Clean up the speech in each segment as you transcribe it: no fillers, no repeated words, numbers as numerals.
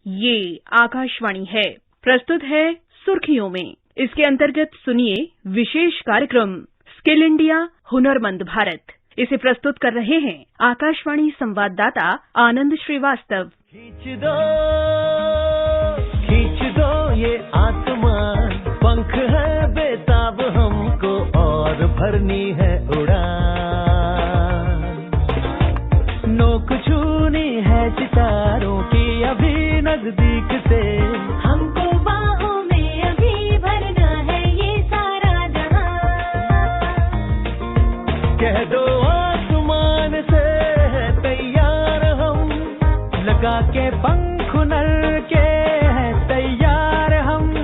ये आकाशवाणी है। प्रस्तुत है सुर्खियों में। इसके अंतर्गत सुनिए विशेष कार्यक्रम स्किल इंडिया हुनरमंद भारत। इसे प्रस्तुत कर रहे हैं आकाशवाणी संवाददाता आनंद श्रीवास्तव। खींच दो ये आसमान, पंख है बेताब हमको और भरनी है उड़ान। नोक छूनी है सितारों की अभी नजदीक से, हमको बाहों में अभी भरना है ये सारा जहां। कह दो आसमान से है तैयार हम, लगा के पंख हुनर के है तैयार हम।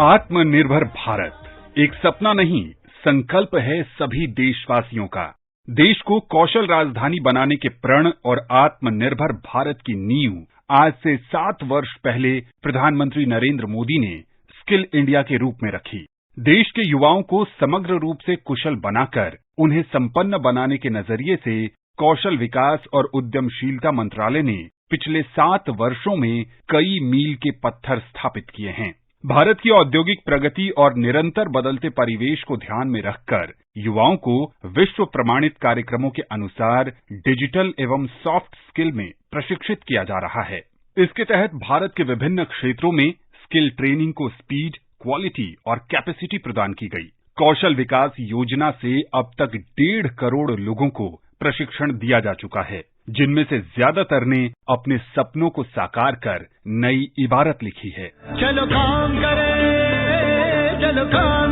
आत्मनिर्भर भारत एक सपना नहीं, संकल्प है सभी देशवासियों का। देश को कौशल राजधानी बनाने के प्रण और आत्मनिर्भर भारत की नींव आज से 7 वर्ष पहले प्रधानमंत्री नरेंद्र मोदी ने स्किल इंडिया के रूप में रखी। देश के युवाओं को समग्र रूप से कुशल बनाकर उन्हें संपन्न बनाने के नजरिए से कौशल विकास और उद्यमशीलता मंत्रालय ने पिछले 7 वर्षों में कई मील के पत्थर स्थापित किए हैं। भारत की औद्योगिक प्रगति और निरंतर बदलते परिवेश को ध्यान में रखकर युवाओं को विश्व प्रमाणित कार्यक्रमों के अनुसार डिजिटल एवं सॉफ्ट स्किल में प्रशिक्षित किया जा रहा है। इसके तहत भारत के विभिन्न क्षेत्रों में स्किल ट्रेनिंग को स्पीड, क्वालिटी और कैपेसिटी प्रदान की गई। कौशल विकास योजना से अब तक 1.5 करोड़ लोगों को प्रशिक्षण दिया जा चुका है, जिनमें से ज्यादातर ने अपने सपनों को साकार कर नई इबारत लिखी है। चलो काम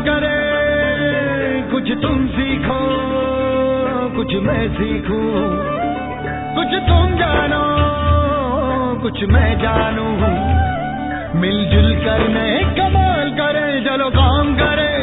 करें, कुछ तुम सीखो, कुछ मैं सीखूं, कुछ तुम जानो, कुछ मैं जानूं, मिलजुल कर नए कमाल करें, चलो काम करें।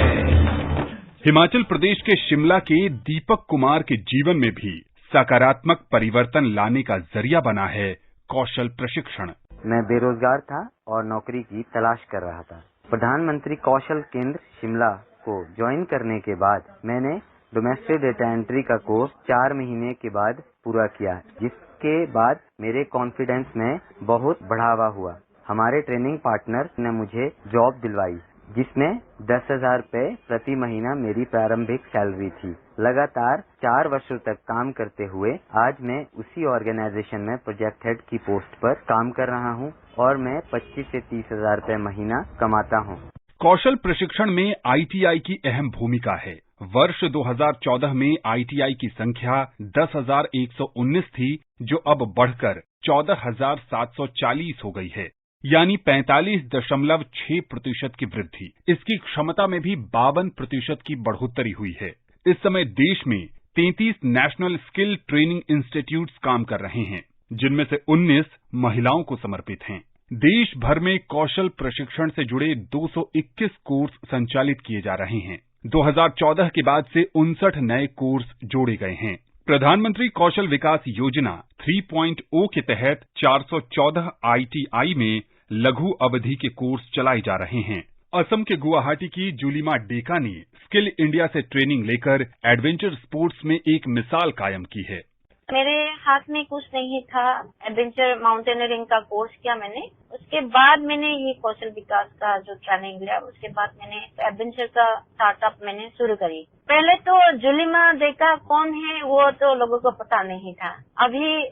हिमाचल प्रदेश के शिमला के दीपक कुमार के जीवन में भी सकारात्मक परिवर्तन लाने का जरिया बना है कौशल प्रशिक्षण। मैं बेरोजगार था और नौकरी की तलाश कर रहा था। प्रधानमंत्री कौशल केंद्र शिमला को ज्वाइन करने के बाद मैंने डोमेस्टिक डेटा एंट्री का कोर्स 4 महीने के बाद पूरा किया, जिसके बाद मेरे कॉन्फिडेंस में बहुत बढ़ावा हुआ। हमारे ट्रेनिंग पार्टनर ने मुझे जॉब दिलवाई, जिसमें 10,000 रुपए प्रति महीना मेरी प्रारंभिक सैलरी थी। लगातार 4 वर्षों तक काम करते हुए आज मैं उसी ऑर्गेनाइजेशन में प्रोजेक्ट हेड की पोस्ट पर काम कर रहा हूं और मैं 25 से 30,000 रुपए महीना कमाता हूं। कौशल प्रशिक्षण में आईटीआई की अहम भूमिका है। वर्ष 2014 में आईटीआई की संख्या 10,119 थी, जो अब बढ़कर 14,740 हो गई है, यानी 45.6% की वृद्धि। इसकी क्षमता में भी 52% की बढ़ोतरी हुई है। इस समय देश में 33 नेशनल स्किल ट्रेनिंग इंस्टीट्यूट्स काम कर रहे हैं, जिनमें से 19 महिलाओं को समर्पित हैं। देश भर में कौशल प्रशिक्षण से जुड़े 221 कोर्स संचालित किए जा रहे हैं। 2014 के बाद से 59 नए कोर्स जोड़े गए हैं। प्रधानमंत्री कौशल विकास योजना 3.0 के तहत 414 आईटीआई में लघु अवधि के कोर्स चलाए जा रहे हैं। असम के गुवाहाटी की जुलीमा डेका ने स्किल इंडिया से ट्रेनिंग लेकर एडवेंचर स्पोर्ट्स में एक मिसाल कायम की है। मेरे हाथ में कुछ नहीं था, एडवेंचर माउंटेनियरिंग का कोर्स किया मैंने। उसके बाद मैंने ये कौशल विकास का जो ट्रेनिंग लिया, उसके बाद मैंने एडवेंचर का स्टार्टअप मैंने शुरू करी। पहले तो जुलीमा डेका कौन है वो तो लोगों को पता नहीं था। अभी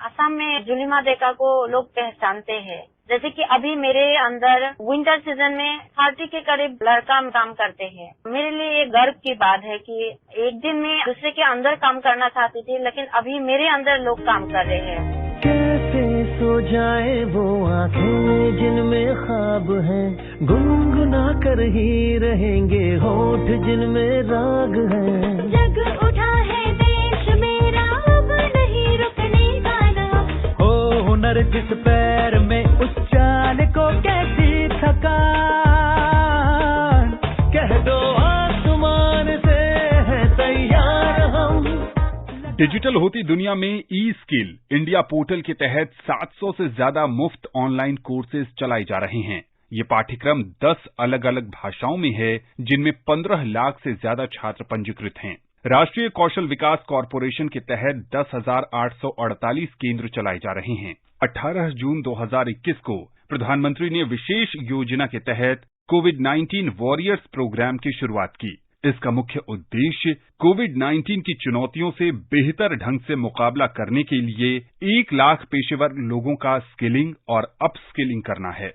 असम में जुलीमा डेका को लोग पहचानते हैं। जैसे कि अभी मेरे अंदर विंटर सीजन में 30 के करीब लड़का काम करते हैं। मेरे लिए ये गर्व की बात है कि एक दिन में दूसरे के अंदर काम करना चाहती थी, लेकिन अभी मेरे अंदर लोग काम कर रहे हैं। कैसे सो जाए वो आंखें जिनमें ख्वाब है, गुनगुना कर ही रहेंगे होठ जिनमें राग है। जग उठा है देश मेरा, अब नहीं रुकने वाला। हो हुनर जिस पैर में, उस चाल को कैसी थकान। कह दो आसमान से है तैयार हम। डिजिटल होती दुनिया में ई स्किल इंडिया पोर्टल के तहत 700 से ज्यादा मुफ्त ऑनलाइन कोर्सेज चलाए जा रहे हैं। ये पाठ्यक्रम 10 अलग अलग भाषाओं में है, जिनमें 15 लाख से ज्यादा छात्र पंजीकृत हैं। राष्ट्रीय कौशल विकास कॉरपोरेशन के तहत 10,848 केंद्र चलाए जा रहे हैं। 18 जून 2021 को प्रधानमंत्री ने विशेष योजना के तहत कोविड-19 वॉरियर्स प्रोग्राम की शुरुआत की। इसका मुख्य उद्देश्य कोविड-19 की चुनौतियों से बेहतर ढंग से मुकाबला करने के लिए 1 लाख पेशेवर लोगों का स्किलिंग और अपस्किलिंग करना है।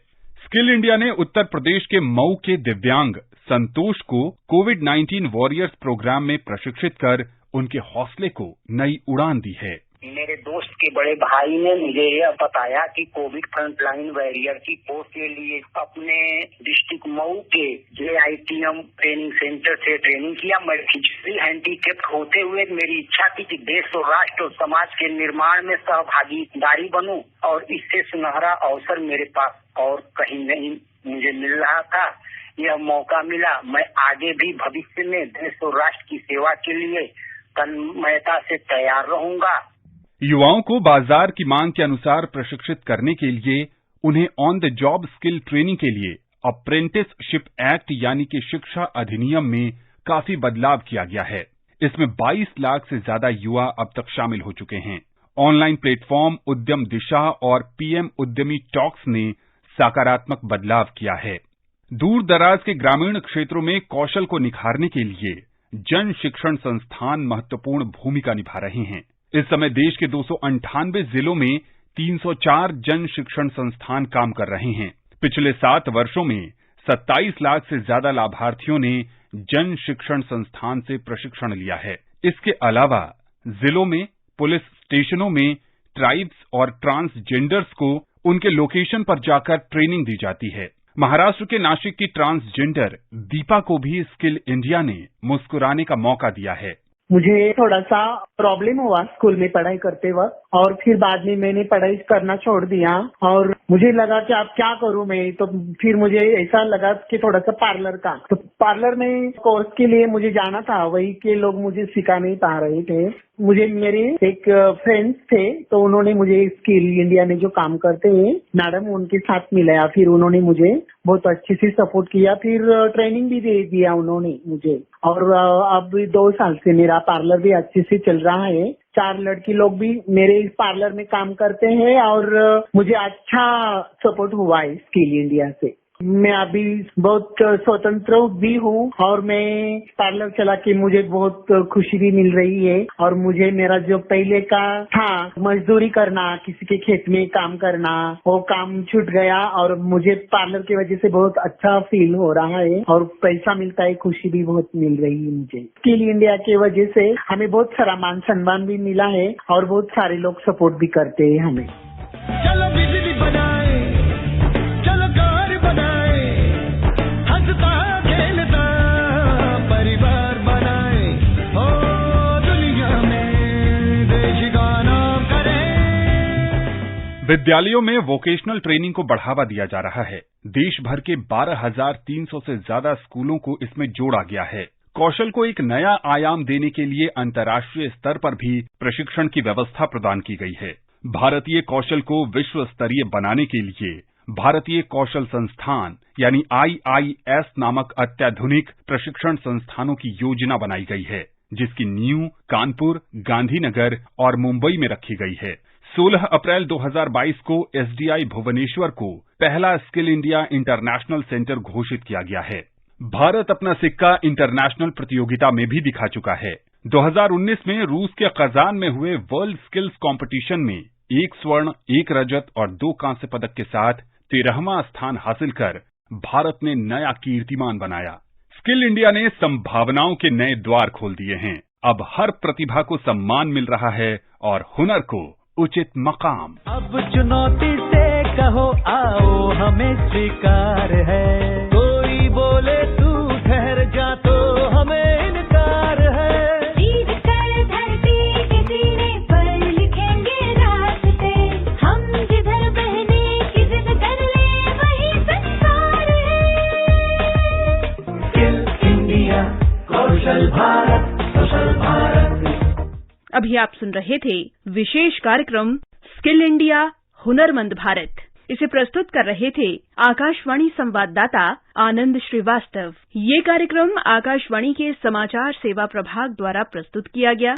स्किल इंडिया ने उत्तर प्रदेश के मऊ के दिव्यांग संतोष को कोविड-19 वॉरियर्स प्रोग्राम में प्रशिक्षित कर उनके हौसले को नई उड़ान दी है। मेरे दोस्त के बड़े भाई ने मुझे यह बताया कि कोविड फ्रंटलाइन वॉरियर की पोस्ट के लिए अपने डिस्ट्रिक्ट मऊ के JITM ट्रेनिंग सेंटर से ट्रेनिंग किया। मैं फिजिकली हैंडीकैप्ड होते हुए मेरी इच्छा थी कि देश और राष्ट्र और समाज के निर्माण में सहभागीदारी बनूं और इससे सुनहरा अवसर मेरे पास और कहीं नहीं मुझे मिल रहा था। यह मौका मिला। मैं आगे भी भविष्य में देश और राष्ट्र की सेवा के लिए तन्मयता से तैयार रहूंगा। युवाओं को बाजार की मांग के अनुसार प्रशिक्षित करने के लिए उन्हें on the job skill training के लिए अप्रेंटिसशिप एक्ट यानी कि शिक्षा अधिनियम में काफी बदलाव किया गया है। इसमें 22 लाख से ज्यादा युवा अब तक शामिल हो चुके हैं। ऑनलाइन प्लेटफॉर्म उद्यम दिशा और PM उद्यमी टॉक्स ने सकारात्मक बदलाव किया है। दूर दराज के ग्रामीण क्षेत्रों में कौशल को निखारने के लिए जन शिक्षण संस्थान महत्वपूर्ण भूमिका निभा रहे हैं। इस समय देश के 298 जिलों में 304 जन शिक्षण संस्थान काम कर रहे हैं। पिछले 7 वर्षों में 27 लाख से ज्यादा लाभार्थियों ने जन शिक्षण संस्थान से प्रशिक्षण लिया है। इसके अलावा जिलों में पुलिस स्टेशनों में ट्राइब्स और ट्रांसजेंडर्स को उनके लोकेशन पर जाकर ट्रेनिंग दी जाती है। महाराष्ट्र के नासिक की ट्रांसजेंडर दीपा को भी स्किल इंडिया ने मुस्कुराने का मौका दिया है। मुझे थोड़ा सा प्रॉब्लम हुआ स्कूल में पढ़ाई करते वक्त और फिर बाद में मैंने पढ़ाई करना छोड़ दिया और मुझे लगा कि अब क्या करूं मैं। तो फिर मुझे ऐसा लगा कि थोड़ा सा पार्लर का, तो पार्लर में कोर्स के लिए मुझे जाना था। वही के लोग मुझे सिखा नहीं पा रहे थे। मुझे मेरे एक फ्रेंड्स थे तो उन्होंने मुझे स्किल इंडिया में जो काम करते हैं मैडम उनके साथ मिलाया। फिर उन्होंने मुझे बहुत अच्छे से सपोर्ट किया। फिर ट्रेनिंग भी दे दिया उन्होंने मुझे और अब 2 साल से मेरा पार्लर भी अच्छे से चल रहा है। 4 लड़की लोग भी मेरे पार्लर में काम करते हैं और मुझे अच्छा सपोर्ट हुआ है स्किल इंडिया से। मैं अभी बहुत स्वतंत्र भी हूँ और मैं पार्लर चला के मुझे बहुत खुशी भी मिल रही है। और मुझे मेरा जो पहले का था मजदूरी करना, किसी के खेत में काम करना, वो काम छूट गया और मुझे पार्लर की वजह से बहुत अच्छा फील हो रहा है और पैसा मिलता है, खुशी भी बहुत मिल रही है मुझे। स्किल इंडिया की वजह से हमें बहुत सारा मान सम्मान भी मिला है और बहुत सारे लोग सपोर्ट भी करते हैं हमें। चलो बिजली बनाए, चलो घर बनाए, हंसता खेलता परिवार बनाए, ओ दुनिया में देश का नाम करें। विद्यालयों में वोकेशनल ट्रेनिंग को बढ़ावा दिया जा रहा है। देश भर के 12,300 से ज्यादा स्कूलों को इसमें जोड़ा गया है। कौशल को एक नया आयाम देने के लिए अंतर्राष्ट्रीय स्तर पर भी प्रशिक्षण की व्यवस्था प्रदान की गई है। भारतीय कौशल को विश्व स्तरीय बनाने के लिए भारतीय कौशल संस्थान यानी IIS नामक अत्याधुनिक प्रशिक्षण संस्थानों की योजना बनाई गई है, जिसकी नींव कानपुर, गांधीनगर और मुंबई में रखी गई है। 16 अप्रैल 2022 को SDI भुवनेश्वर को पहला स्किल इंडिया इंटरनेशनल सेंटर घोषित किया गया है। भारत अपना सिक्का इंटरनेशनल प्रतियोगिता में भी दिखा चुका है। 2019 में रूस के कजान में हुए वर्ल्ड स्किल्स कंपटीशन में 1 स्वर्ण, 1 रजत और 2 कांस्य पदक के साथ 13वां स्थान हासिल कर भारत ने नया कीर्तिमान बनाया। स्किल इंडिया ने संभावनाओं के नए द्वार खोल दिए हैं। अब हर प्रतिभा को सम्मान मिल रहा है और हुनर को उचित मकाम। अब चुनौती से कहो आओ हमें स्वीकार है, कोई बोले तू ठहर जा तो हमें इनकार है। जीत कर धरती के सीने पर लिखेंगे रास्ते, हम जिधर बहने की जिद कर ले वही संसार है। स्किल इंडिया, कौशल भारत, कुशल भारत। अभी आप सुन रहे थे विशेष कार्यक्रम स्किल इंडिया हुनरमंद भारत। इसे प्रस्तुत कर रहे थे आकाशवाणी संवाददाता आनंद श्रीवास्तव। ये कार्यक्रम आकाशवाणी के समाचार सेवा प्रभाग द्वारा प्रस्तुत किया गया।